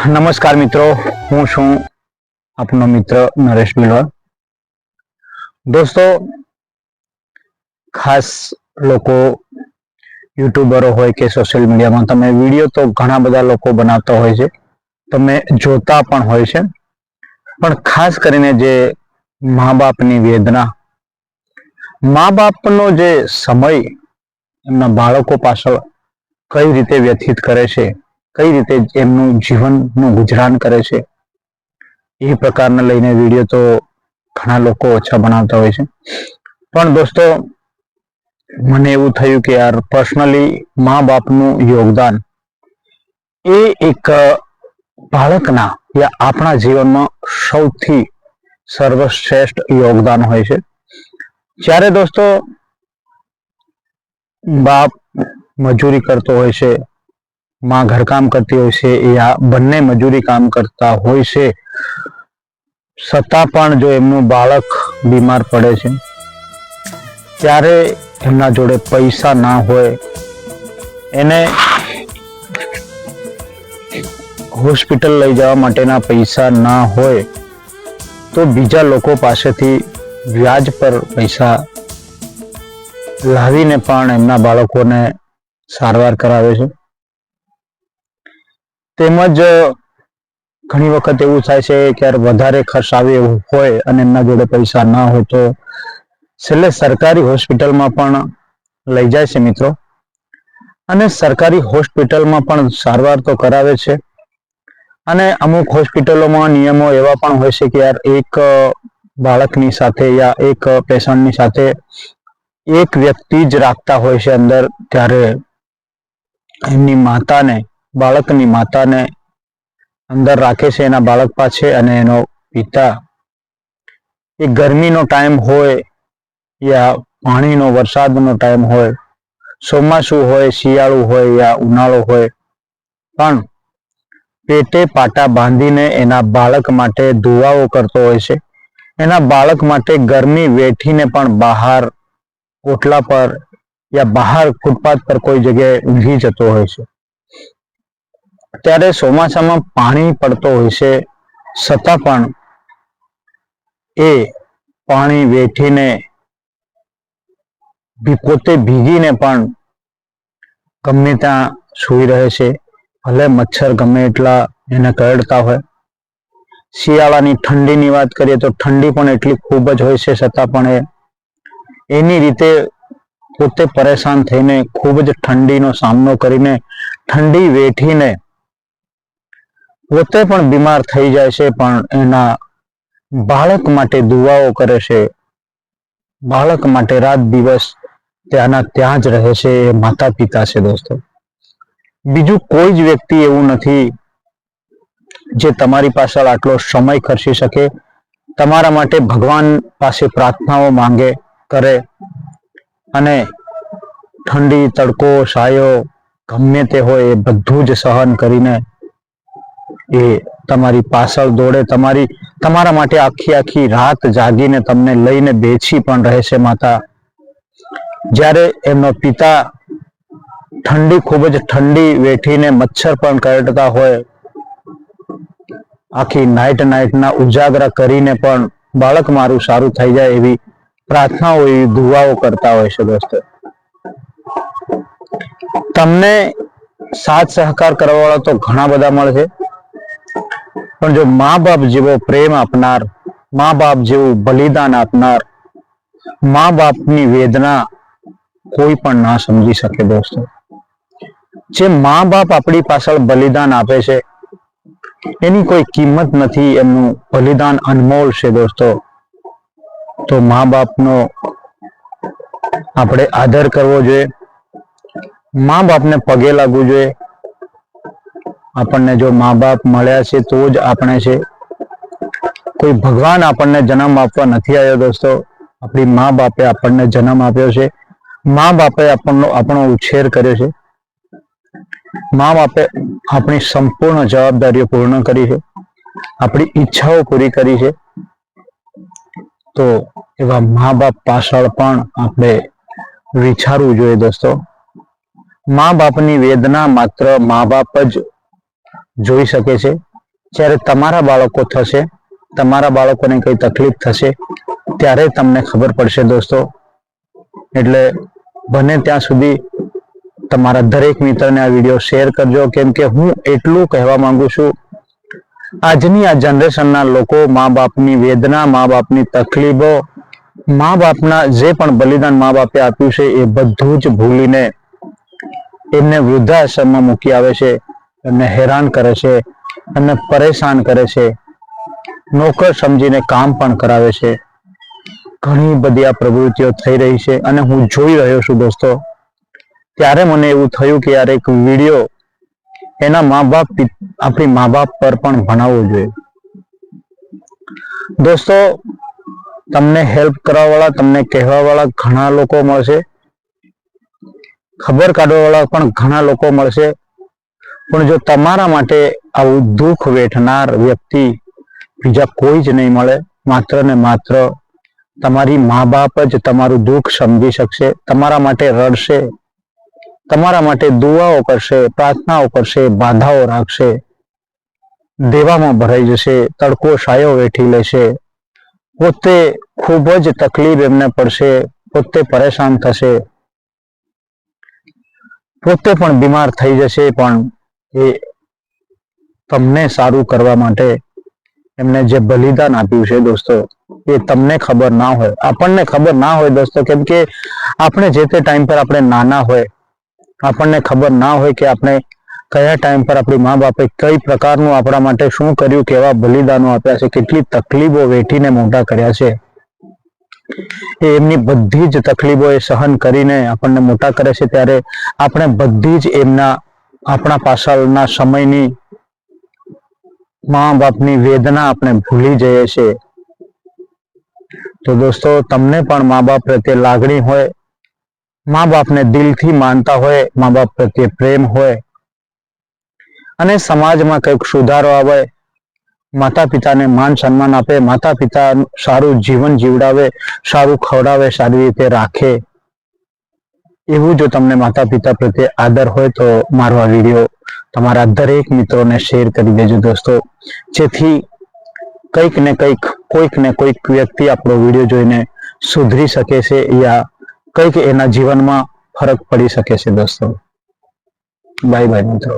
નમસ્કાર મિત્રો, હું છું આપનો મિત્ર નરેશ બિલવા. દોસ્તો, ખાસ લોકો યુટ્યુબરો હોય કે સોશિયલ મીડિયામાં તમે વિડીયો તો ઘણા બધા લોકો બનાવતા હોય છે, તમે જોતા પણ હોય છે, પણ ખાસ કરીને જે મા બાપની વેદના, મા બાપનો જે સમય એમના બાળકો પાછળ કઈ રીતે વ્યતીત કરે છે, કઈ રીતે એમનું જીવનનું ગુજરાન કરે છે, એ પ્રકારને લઈને વિડીયો તો ઘણા લોકો ઓછા બનાવતા હોય છે. પણ દોસ્તો, મને એવું થયું કે યાર પર્સનલી મા બાપનું યોગદાન એ એક બાળકના યા આપણા જીવનમાં સૌથી સર્વશ્રેષ્ઠ યોગદાન હોય છે. જ્યારે દોસ્તો બાપ મજૂરી કરતો હોય છે, માં ઘરકામ કરતી હોય છે, યા બંને મજૂરી કામ કરતા હોય છે, છતાં પણ જો એમનું બાળક બીમાર પડે છે, ત્યારે એમના જોડે પૈસા ના હોય, એને હોસ્પિટલ લઈ જવા માટેના પૈસા ના હોય, તો બીજા લોકો પાસેથી વ્યાજ પર પૈસા લાવીને પણ એમના બાળકોને સારવાર કરાવે છે. તેમજ ઘણી વખત એવું થાય છે કે વધારે ખર્ચ આવે એવું હોય અને એમના જોડે પૈસા ના હોય તો છેલ્લે સરકારી હોસ્પિટલમાં પણ લઈ જાય છે મિત્રો, અને સરકારી હોસ્પિટલમાં પણ સારવાર તો કરાવે છે. અને અમુક હોસ્પિટલોમાં નિયમો એવા પણ હોય છે કે યાર એક બાળકની સાથે યા એક પેશન્ટની સાથે એક વ્યક્તિ જ રાખતા હોય છે અંદર, ત્યારે એમની માતાને, બાળકની માતાને અંદર રાખે છે એના બાળક પાસે, અને એનો પિતા એ ગરમીનો ટાઈમ હોય યા પાણીનો વરસાદનો ટાઈમ હોય, ચોમાસું હોય, શિયાળુ હોય યા ઉનાળો હોય, પણ પેટે પાટા બાંધીને એના બાળક માટે દુઆઓ કરતો હોય છે. એના બાળક માટે ગરમી વેઠીને પણ બહાર ઓટલા પર યા બહાર ફૂટપાથ પર કોઈ જગ્યાએ ઊંઘી જતો હોય છે. ત્યારે ચોમાસામાં પાણી પડતો હોય છે, છતાં પણ એ પાણી વેઠીને પોતે ભીગીને પણ ગમે ત્યાં સૂઈ રહે છે, ભલે મચ્છર ગમે એટલા એને કરડતા હોય. શિયાળાની ઠંડીની વાત કરીએ તો ઠંડી પણ એટલી ખૂબ જ હોય છે, છતાં પણ એની રીતે પોતે પરેશાન થઈને ખૂબ જ ઠંડીનો સામનો કરીને, ઠંડી વેઠીને પોતે પણ બીમાર થઈ જાય છે, પણ એના બાળક માટે દુઆઓ કરે છે, બાળક માટે રાત દિવસ ત્યાંના ત્યાં જ રહે છે. એ માતા પિતા છે દોસ્તો. બીજું કોઈ જ વ્યક્તિ એવું નથી જે તમારી પાછળ આટલો સમય ખર્ચી શકે, તમારા માટે ભગવાન પાસે પ્રાર્થનાઓ માંગે, કરે, અને ઠંડી, તડકો, સાયો ગમે તે હોય એ બધું જ સહન કરીને એ તમારી પાછળ દોડે, તમારા માટે આખી આખી રાત જાગીને તમને લઈને બેસી પણ રહે છે માતા. જ્યારે એમનો પિતા ઠંડી, ખૂબ જ ઠંડી વેઠીને મચ્છર પણ કરડતા હોય, આખી નાઈટના ઉજાગરા કરીને પણ બાળક મારું સારું થઈ જાય એવી પ્રાર્થનાઓ, એવી દુઆઓ કરતા હોય છે દોસ્તો. તમને સાથ સહકાર કરવા વાળા તો ઘણા બધા મળે છે, પણ જો મા બાપ જેવો પ્રેમ આપનાર, મા બાપ જેવું બલિદાન આપનાર, મા બાપની વેદના કોઈ પણ ના સમજી શકે દોસ્તો. જે મા બાપ આપણી પાછળ બલિદાન આપે છે એની કોઈ કિંમત નથી, એમનું બલિદાન અનમોલ છે દોસ્તો. તો મા બાપનો આપણે આદર કરવો જોઈએ, મા બાપને પગે લાગવું જોઈએ. આપણને જો મા બાપ મળ્યા છે તો જ આપણે છે. કોઈ ભગવાન આપણને જન્મ આપવા નથી આવ્યો દોસ્તો, આપણી મા બાપે આપણને જન્મ આપ્યો છે. મા બાપે આપણો ઉછેર કર્યો છે. મા બાપે આપણી સંપૂર્ણ જવાબદારીઓ પૂર્ણ કરી છે, આપણી ઈચ્છાઓ પૂરી કરી છે. તો એવા મા બાપ પાછળ પણ આપણે વિચારવું જોઈએ દોસ્તો. મા બાપની વેદના માત્ર મા બાપ જ જોઈ શકે છે. જ્યારે તમારા બાળકો થશે, તમારા બાળકોને કઈ તકલીફ થશે, ત્યારે તમને ખબર પડશે દોસ્તો. એટલે બને ત્યાં સુધી તમારા દરેક મિત્રને આ વિડીયો શેર કરજો, કેમ કે હું એટલું કહેવા માંગુ છું, આજની આ જનરેશનના લોકો મા બાપની વેદના, મા બાપની તકલીફો, મા બાપના જે પણ બલિદાન મા બાપે આપ્યું છે એ બધું જ ભૂલીને એમને વૃદ્ધાશ્રમમાં મૂકી આવે છે, એમને હેરાન કરે છે, એમને પરેશાન કરે છે, નોકર સમજીને કામ પણ કરાવે છે. ઘણી બધી આ પ્રવૃત્તિઓ થઈ રહી છે અને હું જોઈ રહ્યો છું દોસ્તો. ત્યારે મને એવું થયું કે યાર એક વિડીયો એના મા બાપ, આપણી મા બાપ પર પણ ભણાવવો જોઈએ. દોસ્તો, તમને હેલ્પ કરવા વાળા, તમને કહેવા વાળા ઘણા લોકો મળશે, ખબર કાઢવા વાળા પણ ઘણા લોકો મળશે, પણ જો તમારા માટે આવું દુઃખ વેઠનાર વ્યક્તિ બીજા કોઈ જ નહીં મળે. માત્ર ને માત્ર તમારી મા બાપ જ તમારું દુઃખ સમજી શકશે, તમારા માટે રડશે, તમારા માટે દુઆઓ કરશે, પ્રાર્થનાઓ કરશે, બાધાઓ રાખશે, દેવામાં ભરાઈ જશે, તડકો છાયો વેઠી લેશે, પોતે ખૂબ જ તકલીફ એમને પડશે, પોતે પરેશાન થશે, પોતે પણ બીમાર થઈ જશે, પણ એ તમને સારું કરવા માટે એમને જે બલિદાન આપ્યું છે દોસ્તો, એ તમને ખબર ના હોય, આપણને ખબર ના હોય દોસ્તો. કેમ કે આપણે જે તે ટાઈમ પર આપણે નાના હોય, આપણને ખબર ના હોય કે આપણે કયા ટાઈમ પર આપણી મા બાપે કઈ પ્રકારનું આપણા માટે શું કર્યું, કેવા બલિદાનો આપ્યા છે, કેટલી તકલીફો વેઠીને મોટા કર્યા છે. એ એમની બધી જ તકલીફો એ સહન કરીને આપણને મોટા કરે છે. ત્યારે આપણે બધી જ એમના, આપણા પાછળના સમયની મા બાપની વેદના આપણે ભૂલી જઈએ છીએ. તો દોસ્તો, તમને પણ મા બાપ પ્રત્યે લાગણી હોય, મા બાપને દિલથી માનતા હોય, મા બાપ પ્રત્યે પ્રેમ હોય અને સમાજમાં કંઈક સુધારો આવે, માતા પિતાને માન સન્માન આપે, માતા પિતા સારું જીવન જીવડાવે, સારું ખવડાવે, સારી રીતે રાખે, એવું જો તમને માતા પિતા પ્રત્યે આદર હોય તો મારો આ વિડીયો તમારા દરેક મિત્રોને શેર કરી દેજો દોસ્તો, જેથી કંઈક ને કંઈક, કોઈક ને કોઈક વ્યક્તિ આપણો વિડીયો જોઈને સુધરી શકે છે, યા કંઈક એના જીવનમાં ફરક પડી શકે છે દોસ્તો. બાય બાય મિત્રો.